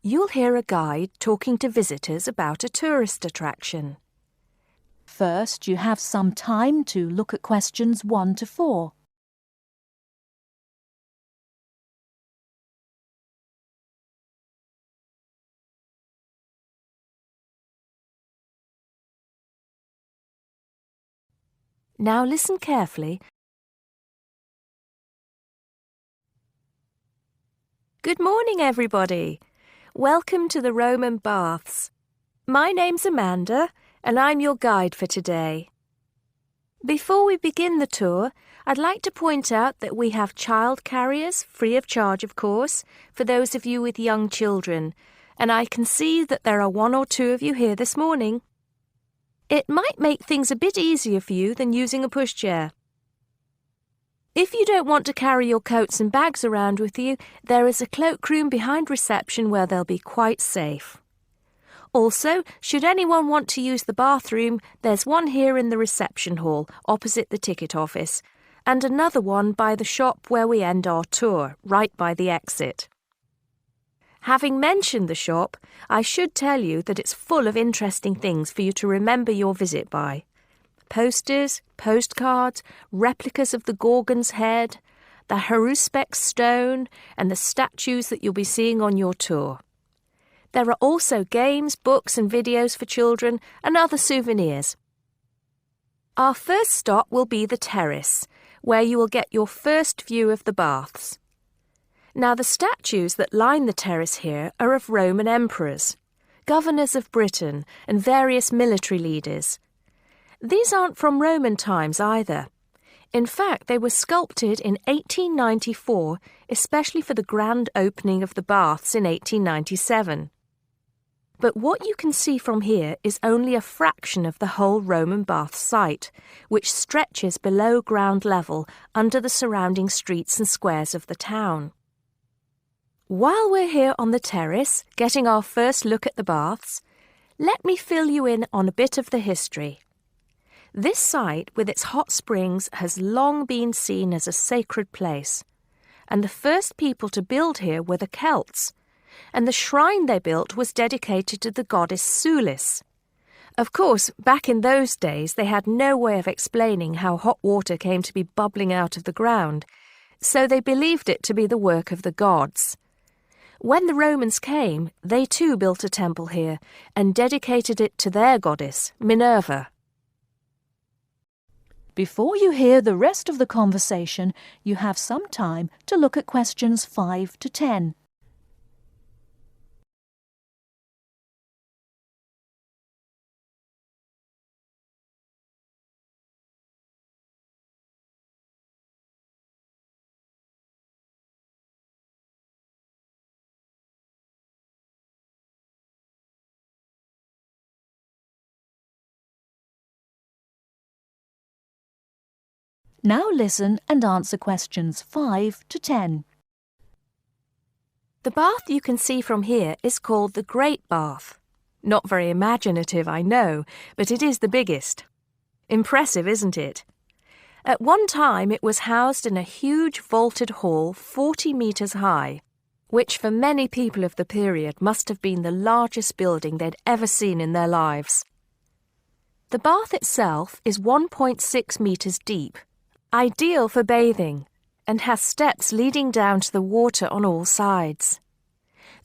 You'll hear a guide talking to visitors about a tourist attraction. First, you have some time to look at questions 1 to 4. Now listen carefully. Good morning, everybody. Welcome to the Roman Baths. My name's Amanda, and I'm your guide for today. Before we begin the tour, I'd like to point out that we have child carriers, free of charge of course, for those of you with young children, and I can see that there are 1 or 2 of you here this morning. It might make things a bit easier for you than using a pushchair. If you don't want to carry your coats and bags around with you, there is a cloakroom behind reception where they'll be quite safe. Also, should anyone want to use the bathroom, there's one here in the reception hall, opposite the ticket office, and another one by the shop where we end our tour, right by the exit. Having mentioned the shop, I should tell you that it's full of interesting things for you to remember your visit by. Posters, postcards, replicas of the Gorgon's head, the Haruspex stone, and the statues that you'll be seeing on your tour. There are also games, books and videos for children and other souvenirs. Our first stop will be the terrace, where you will get your first view of the baths. Now, the statues that line the terrace here are of Roman emperors, governors of Britain and various military leaders. These aren't from Roman times either. In fact, they were sculpted in 1894, especially for the grand opening of the baths in 1897. But what you can see from here is only a fraction of the whole Roman bath site, which stretches below ground level under the surrounding streets and squares of the town. While we're here on the terrace, getting our first look at the baths, let me fill you in on a bit of the history. This site, with its hot springs, has long been seen as a sacred place, and the first people to build here were the Celts, and the shrine they built was dedicated to the goddess Sulis. Of course, back in those days they had no way of explaining how hot water came to be bubbling out of the ground, so they believed it to be the work of the gods. When the Romans came, they too built a temple here and dedicated it to their goddess, Minerva. Before you hear the rest of the conversation, you have some time to look at questions 5 to 10. Now listen and answer questions 5 to 10. The bath you can see from here is called the Great Bath. Not very imaginative, I know, but it is the biggest. Impressive, isn't it? At one time it was housed in a huge vaulted hall 40 metres high, which for many people of the period must have been the largest building they'd ever seen in their lives. The bath itself is 1.6 metres deep, ideal for bathing, and has steps leading down to the water on all sides.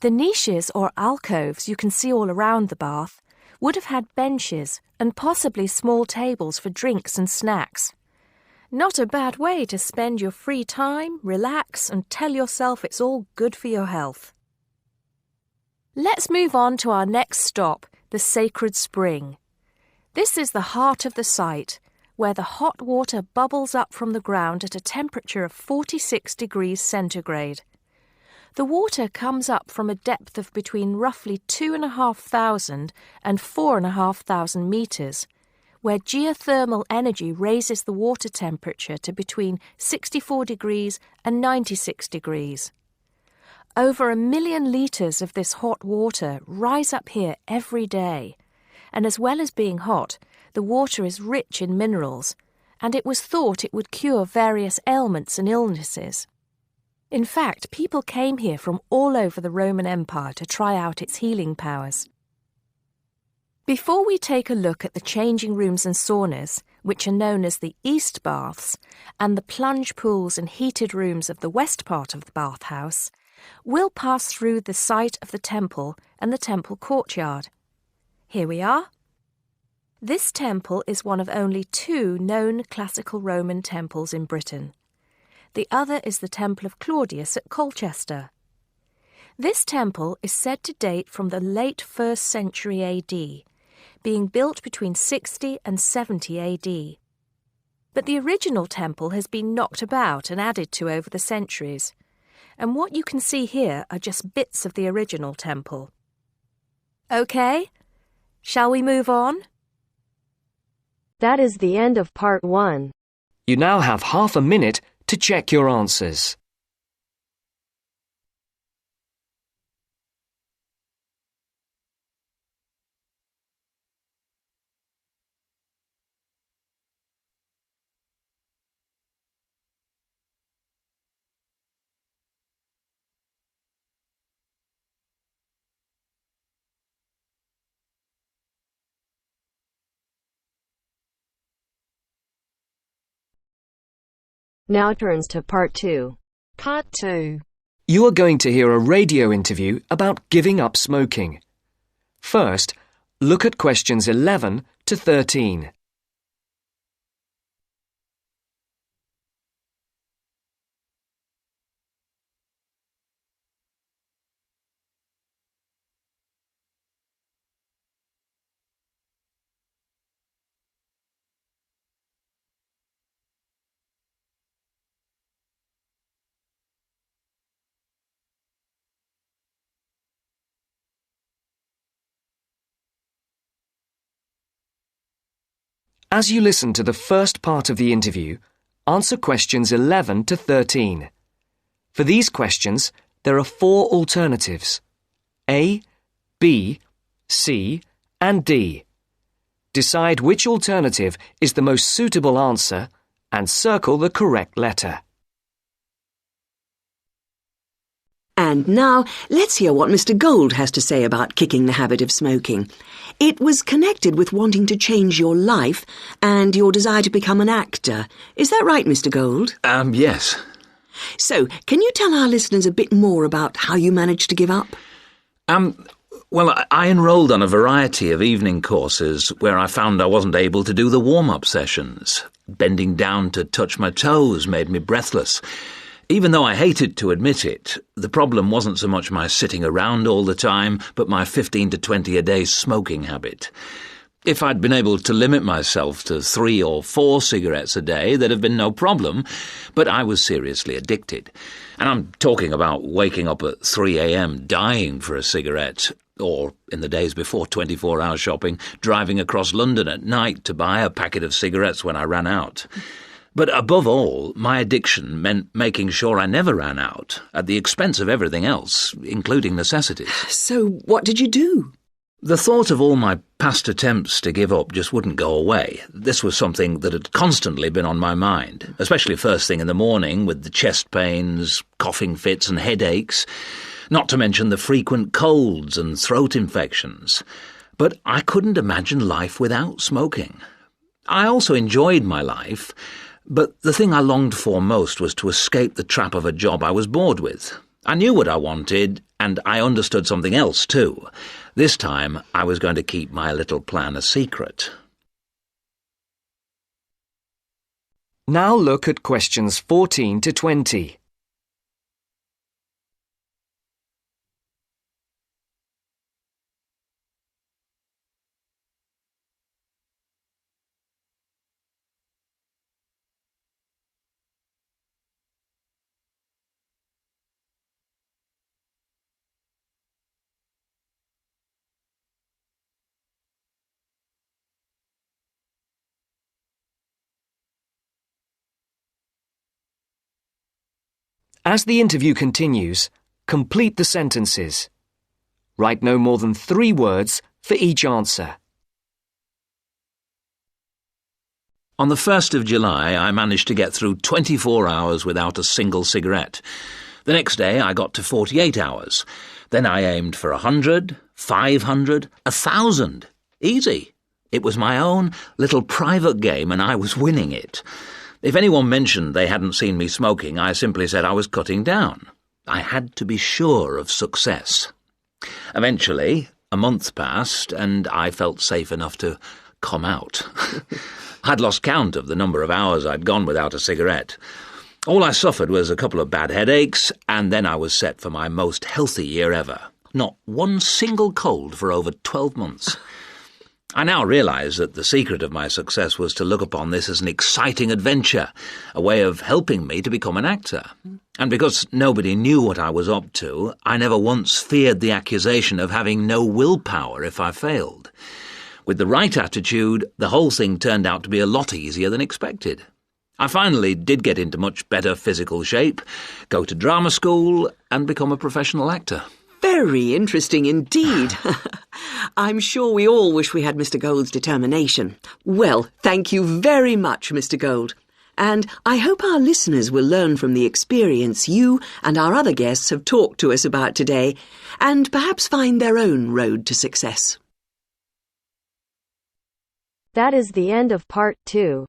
The niches or alcoves you can see all around the bath would have had benches and possibly small tables for drinks and snacks. Not a bad way to spend your free time, relax, and tell yourself it's all good for your health. Let's move on to our next stop, the Sacred Spring. This is the heart of the site, where the hot water bubbles up from the ground at a temperature of 46 degrees centigrade. The water comes up from a depth of between roughly 2,500 and 4,500 metres, where geothermal energy raises the water temperature to between 64 degrees and 96 degrees. Over 1 million litres of this hot water rise up here every day, and as well as being hot, the water is rich in minerals, and it was thought it would cure various ailments and illnesses. In fact, people came here from all over the Roman Empire to try out its healing powers. Before we take a look at the changing rooms and saunas, which are known as the East Baths, and the plunge pools and heated rooms of the west part of the bathhouse, we'll pass through the site of the temple and the temple courtyard. Here we are. This temple is one of only 2 known classical Roman temples in Britain. The other is the Temple of Claudius at Colchester. This temple is said to date from the late 1st century AD, being built between 60 and 70 AD. But the original temple has been knocked about and added to over the centuries, and what you can see here are just bits of the original temple. OK, shall we move on? That is the end of part 1. You now have half a minute to check your answers. Now turns to part 2. Part 2. You are going to hear a radio interview about giving up smoking. First, look at questions 11 to 13. As you listen to the first part of the interview, answer questions 11 to 13. For these questions, there are 4 alternatives: A, B, C, and D. Decide which alternative is the most suitable answer and circle the correct letter. And now, let's hear what Mr. Gold has to say about kicking the habit of smoking. It was connected with wanting to change your life and your desire to become an actor. Is that right, Mr. Gold? Yes. So, can you tell our listeners a bit more about how you managed to give up? Well, I enrolled on a variety of evening courses where I found I wasn't able to do the warm-up sessions. Bending down to touch my toes made me breathless. Even though I hated to admit it, the problem wasn't so much my sitting around all the time, but my 15 to 20 a day smoking habit. If I'd been able to limit myself to 3 or 4 cigarettes a day, there'd have been no problem, but I was seriously addicted. And I'm talking about waking up at 3 a.m. dying for a cigarette, or, in the days before 24-hour shopping, driving across London at night to buy a packet of cigarettes when I ran out. But above all, my addiction meant making sure I never ran out, at the expense of everything else, including necessities. So, what did you do? The thought of all my past attempts to give up just wouldn't go away. This was something that had constantly been on my mind, especially first thing in the morning with the chest pains, coughing fits and headaches, not to mention the frequent colds and throat infections. But I couldn't imagine life without smoking. I also enjoyed my life, but the thing I longed for most was to escape the trap of a job I was bored with. I knew what I wanted, and I understood something else too. This time, I was going to keep my little plan a secret. Now look at questions 14 to 20. As the interview continues, complete the sentences. Write no more than 3 words for each answer. On the 1st of July, I managed to get through 24 hours without a single cigarette. The next day I got to 48 hours. Then I aimed for 100, 500, 1,000. Easy. It was my own little private game and I was winning it. If anyone mentioned they hadn't seen me smoking, I simply said I was cutting down. I had to be sure of success. Eventually, a month passed and I felt safe enough to come out. I'd lost count of the number of hours I'd gone without a cigarette. All I suffered was a couple of bad headaches, and then I was set for my most healthy year ever. Not one single cold for over 12 months. I now realise that the secret of my success was to look upon this as an exciting adventure, a way of helping me to become an actor. And because nobody knew what I was up to, I never once feared the accusation of having no willpower if I failed. With the right attitude, the whole thing turned out to be a lot easier than expected. I finally did get into much better physical shape, go to drama school, and become a professional actor. Very interesting indeed. I'm sure we all wish we had Mr. Gould's determination. Well, thank you very much, Mr. Gould. And I hope our listeners will learn from the experience you and our other guests have talked to us about today, and perhaps find their own road to success. That is the end of part 2.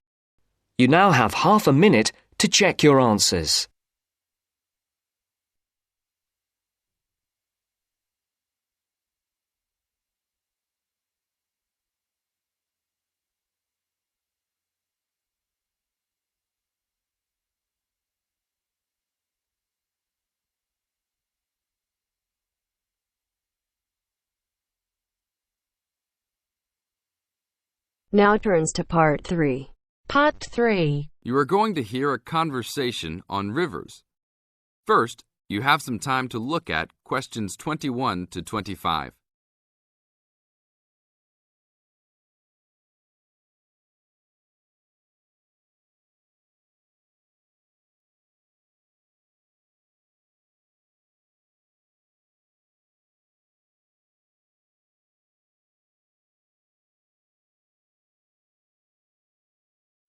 You now have half a minute to check your answers. Now turns to part 3. Part 3. You are going to hear a conversation on rivers. First, you have some time to look at questions 21 to 25.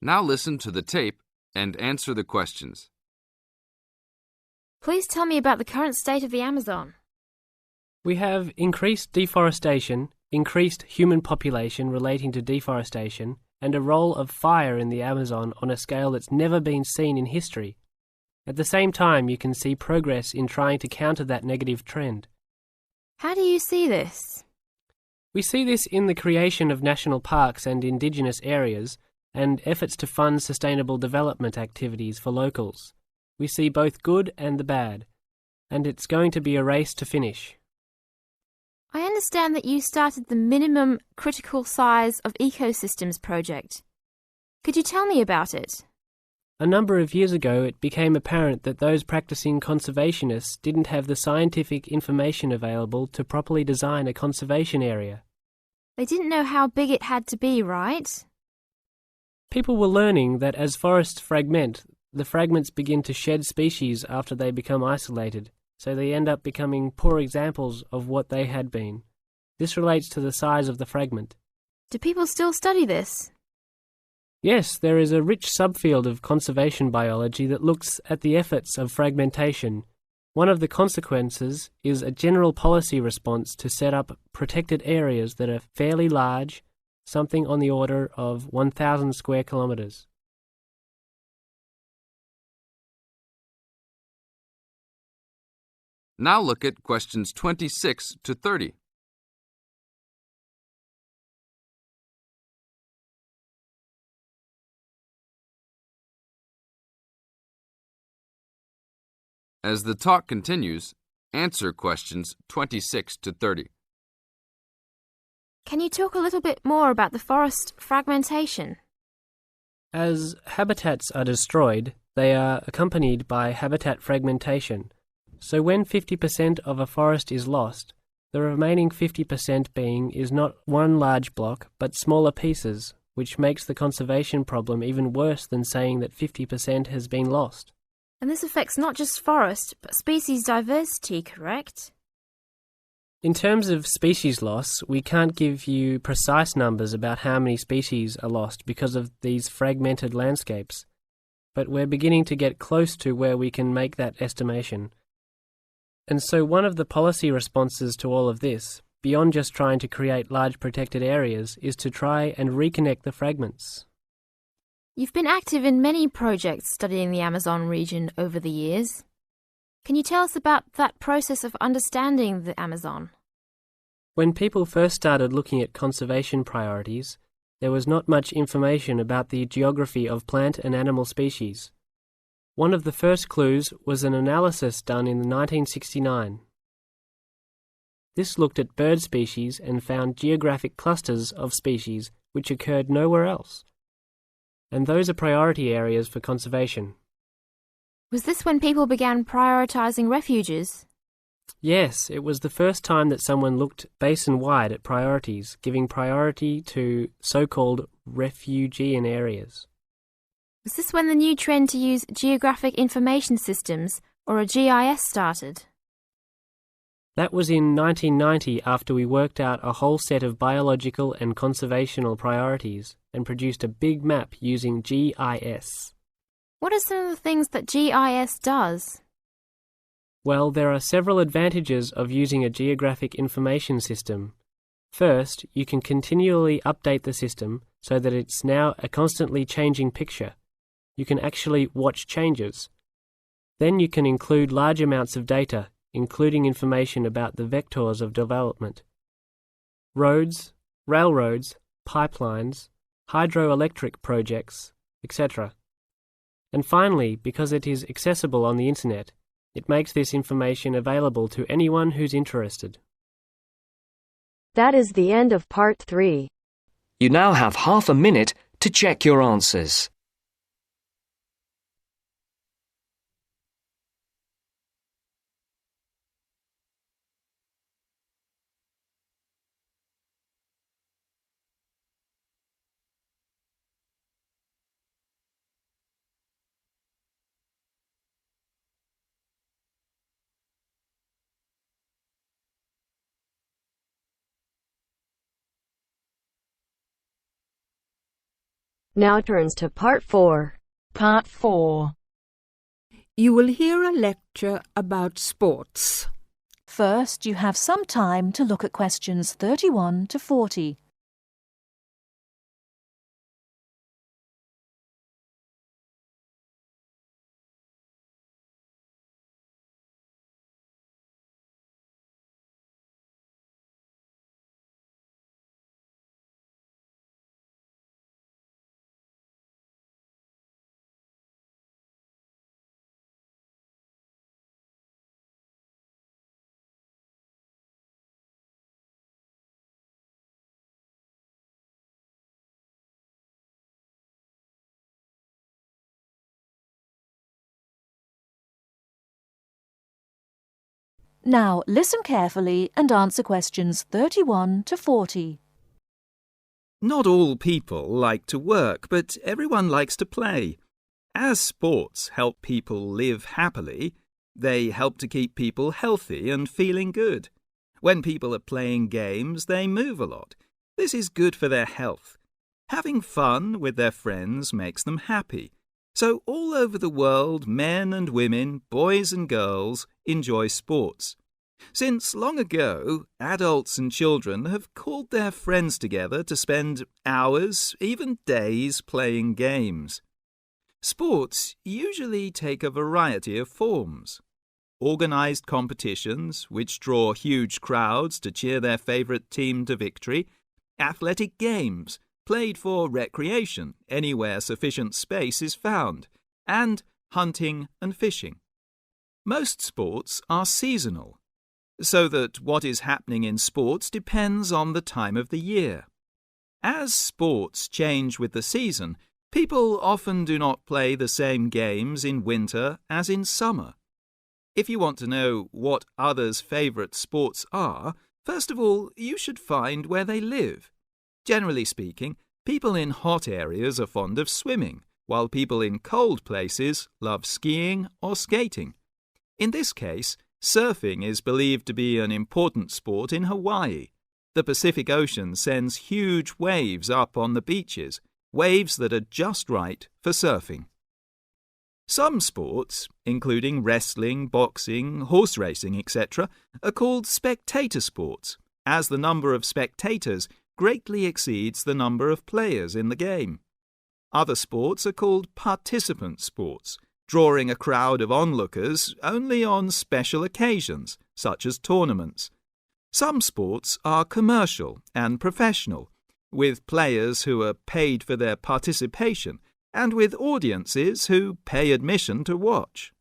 Now listen to the tape and answer the questions. Please tell me about the current state of the Amazon. We have increased deforestation, increased human population relating to deforestation, and a role of fire in the Amazon on a scale that's never been seen in history. At the same time, you can see progress in trying to counter that negative trend. How do you see this? We see this in the creation of national parks and indigenous areas, and efforts to fund sustainable development activities for locals. We see both good and the bad, and it's going to be a race to finish. I understand that you started the Minimum Critical Size of Ecosystems project. Could you tell me about it? A number of years ago, it became apparent that those practicing conservationists didn't have the scientific information available to properly design a conservation area. They didn't know how big it had to be, right? People were learning that as forests fragment, the fragments begin to shed species after they become isolated, so they end up becoming poor examples of what they had been. This relates to the size of the fragment. Do people still study this? Yes, there is a rich subfield of conservation biology that looks at the efforts of fragmentation. One of the consequences is a general policy response to set up protected areas that are fairly large, something on the order of 1,000 square kilometres. Now look at questions 26 to 30. As the talk continues, answer questions 26 to 30. Can you talk a little bit more about the forest fragmentation? As habitats are destroyed, they are accompanied by habitat fragmentation. So when 50% of a forest is lost, the remaining 50% being is not one large block, but smaller pieces, which makes the conservation problem even worse than saying that 50% has been lost. And this affects not just forest, but species diversity, correct? In terms of species loss, we can't give you precise numbers about how many species are lost because of these fragmented landscapes. But we're beginning to get close to where we can make that estimation. And so one of the policy responses to all of this, beyond just trying to create large protected areas, is to try and reconnect the fragments. You've been active in many projects studying the Amazon region over the years. Can you tell us about that process of understanding the Amazon? When people first started looking at conservation priorities, there was not much information about the geography of plant and animal species. One of the first clues was an analysis done in 1969. This looked at bird species and found geographic clusters of species which occurred nowhere else. And those are priority areas for conservation. Was this when people began prioritising refuges? Yes, it was the first time that someone looked basin-wide at priorities, giving priority to so-called refugean areas. Was this when the new trend to use geographic information systems, or a GIS, started? That was in 1990 after we worked out a whole set of biological and conservational priorities and produced a big map using GIS. What are some of the things that GIS does? Well, there are several advantages of using a geographic information system. First, you can continually update the system so that it's now a constantly changing picture. You can actually watch changes. Then you can include large amounts of data, including information about the vectors of development. Roads, railroads, pipelines, hydroelectric projects, etc. And finally, because it is accessible on the internet, it makes this information available to anyone who's interested. That is the end of part 3. You now have half a minute to check your answers. Now turns to part 4. Part 4. You will hear a lecture about sports. First, you have some time to look at questions 31 to 40. Now listen carefully and answer questions 31 to 40. Not all people like to work, but everyone likes to play. As sports help people live happily, they help to keep people healthy and feeling good. When people are playing games, they move a lot. This is good for their health. Having fun with their friends makes them happy. So all over the world, men and women, boys and girls enjoy sports. Since long ago, adults and children have called their friends together to spend hours, even days, playing games. Sports usually take a variety of forms. Organised competitions, which draw huge crowds to cheer their favourite team to victory, athletic games, played for recreation anywhere sufficient space is found, and hunting and fishing. Most sports are seasonal, so that what is happening in sports depends on the time of the year. As sports change with the season, people often do not play the same games in winter as in summer. If you want to know what others' favourite sports are, first of all, you should find where they live. Generally speaking, people in hot areas are fond of swimming, while people in cold places love skiing or skating. In this case, surfing is believed to be an important sport in Hawaii. The Pacific Ocean sends huge waves up on the beaches, waves that are just right for surfing. Some sports, including wrestling, boxing, horse racing, etc., are called spectator sports, as the number of spectators greatly exceeds the number of players in the game. Other sports are called participant sports, drawing a crowd of onlookers only on special occasions, such as tournaments. Some sports are commercial and professional, with players who are paid for their participation and with audiences who pay admission to watch.